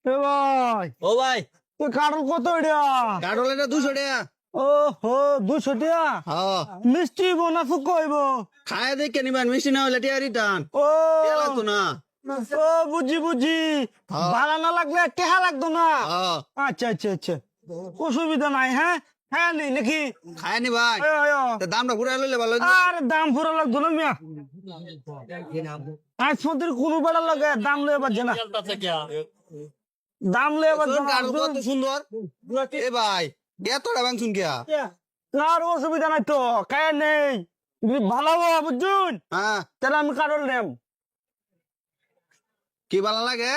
এ ভাই ও ভাই তুই কাটল কত এটা? কাটল এটা 200 টাকা। ও হো 200 টাকা। হ্যাঁ মিষ্টি বোনা ফুক হইব। খায় দেখে নিবেন, মিষ্টি না হলে টিয়া রিটার্ন ও টিয়া লাগতো না। ও বুঝি বুঝি হ্যাঁ। ভাড়া না লাগলে টেহা লাগতো না। হ্যাঁ আচ্ছা আচ্ছা আচ্ছা অসুবিধা নাই। হ্যাঁ হ্যাঁ নেই নাকি? খায় নি ভাই, আয়, আয়, আয়। তা দামটা ঘুরে লইলে ভালো হইতো। আর দাম পুরো লাগতো না মিয়া। আজপতির কোনো বেড়া লাগে দাম লয়ে পারছে না। দাম লয়ে পারছে শোন, কাটল কত সুন্দর। এ ভাই এতটা ভাঙছুন কিয়া? আর অসুবিধা নাই তো, কায় নেই যদি ভালো হবে বুঝুন হ্যাঁ তাহলে আমি কাটল নেম। কি ভালো লাগে?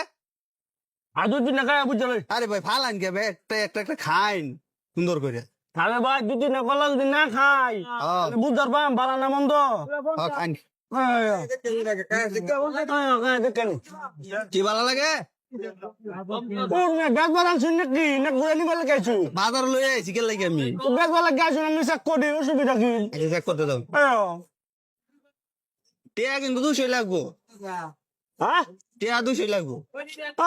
আর দুদিন না খায় বুঝলে আরে ভাই ফালান কে ভাই, একটা একটা একটা খাইন সুন্দর করে। তাহলে ভাই দুদিন না করলাম যদি না খাই হ্যাঁ বুঝতে পারবাম ভালো না মন্দ। হ্যাঁ, খাইন। দেখেন কি ভালো লাগে? গাছ বাগান শুন নাকি না ঘুরে নিবার গেছু? বাজার লই আইছি কে লাগে আমি। গাছ বাগান গেছু না চেক করি অসুবিধা কি? আচ্ছা চেক করতে দাও। টিয়া কিন্তু 200 লাগবো। হ্যাঁ টিয়া 200 লাগবো।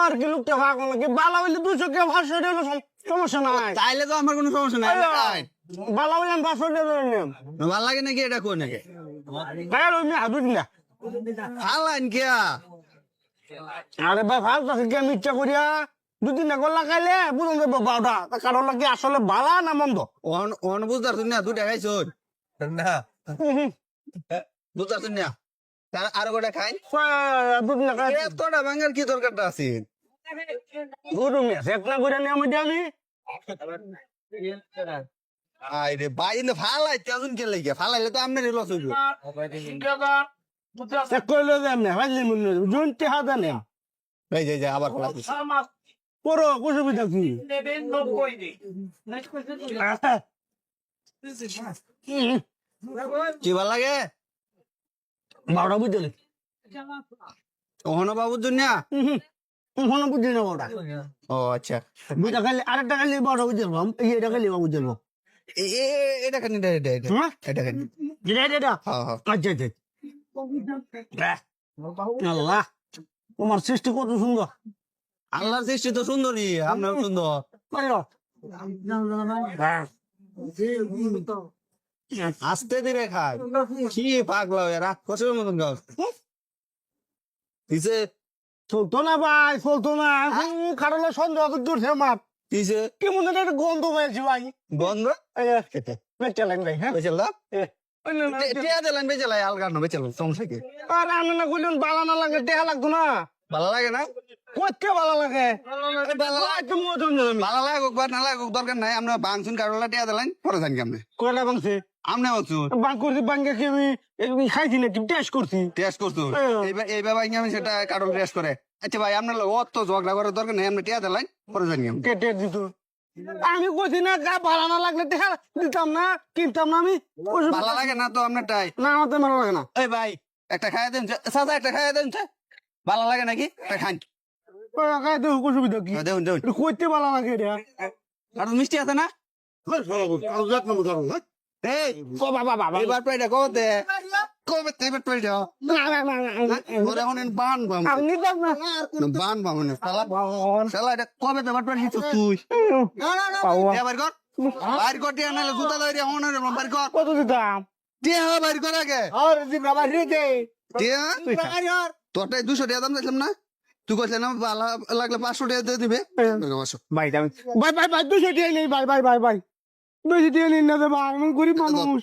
আর কি লোকটা ভাগ নাকি বালা হইলে 200 কে 500 টাকা সমস্যা নাই। তাইলে তো আমার কোনো সমস্যা নাই। খাইন। বালা হইলে 500 টাকা নেম। ভালো লাগে নাকি এটা কোন নাকি? গায়ে লইনি হাদু দিলা। ফালান কিয়া? আরে ভাই ভাল আছে কি আমি ইচ্ছা করিয়া দুদিন না গলা খাইলে বুঝুন যাবো বারোটা কারণ নাকি আসলে বালা না মন্দ। অন বুঝতারছুন না, 2 টাকাই চোর না বুঝতারছুন না। তার আরো গোটা খাইন। দুদিন না খাই এতটা ভাঙার কি দরকারটা আছে? গরু মিয়া চেক না করে নিয়ে আমি দিয়ালি আরে ভাই না ফালাই তেজুন কে লাগে? ফালাইলে তো আপনারই লস হইব। চেক করলে যাম না ভাইলি মনে জুন টেহা দেন এই যে আবার ফালাই দিছে। পড়ো অসুবিধা কি? কি ভালো লাগে? বারোটা বুঝলি ওহনো বাবুর জন্য? কোনো বুঝি না ওটা ও আচ্ছা, বুঝা খালি আরেকটা খালি বারোটা বুঝলবো এটা খালি বুঝলবো। এটা খানি এটা হ্যাঁ এটা খানি। এটা হ্যাঁ হ্যাঁ আচ্ছা আচ্ছা আল্লাহ তোমার সৃষ্টি কত সুন্দর। আল্লাহর সৃষ্টি তো সুন্দরই, আপনার সুন্দর। আস্তে ধীরে খায়। কি পাগলা হয়ে রাক্ষসের মতন গাছ দিছে। চলতো না ভাই চলতো না খাটালে সন্দেহ দূরছে আমার দিছে কেমন যেন একটা গন্ধ পেয়েছি ভাই। বন্ধ চালেন ভাই হ্যাঁ বেচালাম। টিয়া দিলেন বেচালাই আলগা না বেচালাম, সমস্যা কি? আর রান্না না করলেন বালা না লাগে টেহা লাগতো না। ভালো লাগে না? কোথা ভালো লাগে তুমি ওজন আমি ভালো লাগুক বা না লাগুক দরকার নাই। আমরা বাংশুন কারোলা টিয়া দিলেন পরে জানি কেমনে কয়লা বাংছে আমনে বলছুন বাং করছি বাঙ্গে কি আমি খাইছি নাকি টেস্ট করছি। টেস্ট করছুন এই বাবা আমি সেটা কারোল টেস্ট করে। আচ্ছা ভাই আপনার লোক অত ঝগড়া করার দরকার নেই, আমরা টিয়া দিলেন পরে জানি কেমন। কেটে দিত আমি কইছি না গা ভাড়া না লাগলে টেহা দিতাম না কিনতাম না আমি। ভালো লাগে না তো আপনারটাই। না আমার তো ভালো লাগে না। এই ভাই একটা খাইয়া দেন চাচা, একটা খাইয়া দেন। ভালো লাগে নাকি? একটা খান। খাইতে অসুবিধা কি? দেখুন দেখুন কইতে ভালো লাগে এটা আর মিষ্টি আছে না? এই এবার প্রায়টা কবে এবার প্রায়টা ওরা এখন বান বাম আপনি তো না বান বাম শালা এটা কবে এবার প্রায় নিচ্ছ তুই? বাইর কর বাইর কর টিয়া নাহলে জুতা ধরে এখন বাইর কর। কত দিতাম টিয়া বাইর কর আগে। আর দিন আবার রেখে টিয়া তোরটাই 200 টাকা দাম দেখলাম না? তুই কইছ না ভালো লাগলে 500 টাকা দিয়ে দিবে। ভাই ভাই 200 টাকা নেই ভাই ভাই ভাই ভাই 200 টাকা নেই না ভাই আমি গরিব মানুষ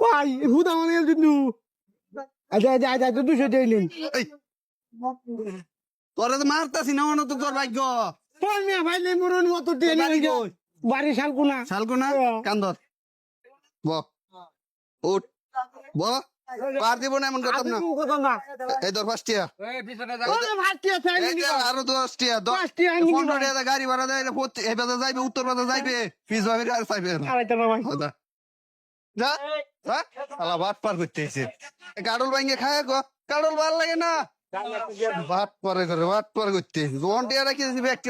ভাই হুদা মানে দিনু আচ্ছা আচ্ছা আচ্ছা 200 টাকা নেই তোরা তো মারতাছি না অন্য তো তোর ভাগ্য। ভাই মিয়া ভাই নেই মরণ মত টাকা নেই বাড়ি শালকুনা শালকুনা কান্দর ব উঠ ব পার দিব না এমন করতাম না। এই তোর 5 টাকা আরো 10 টাকা 15 টাকা গাড়ি ভাড়া দেয় এই বাজার যাইবে উত্তর বাজার যাইবে পিস ভাবে আর চাইবে না। যা যা আলা বাট পার করতে এসে কাডল ভাঙ্গে খায় গো কাডল ভাল লাগে না বাট পরে করে বাট পর করতে এসে 1 টাকা রাখি দিবি একটি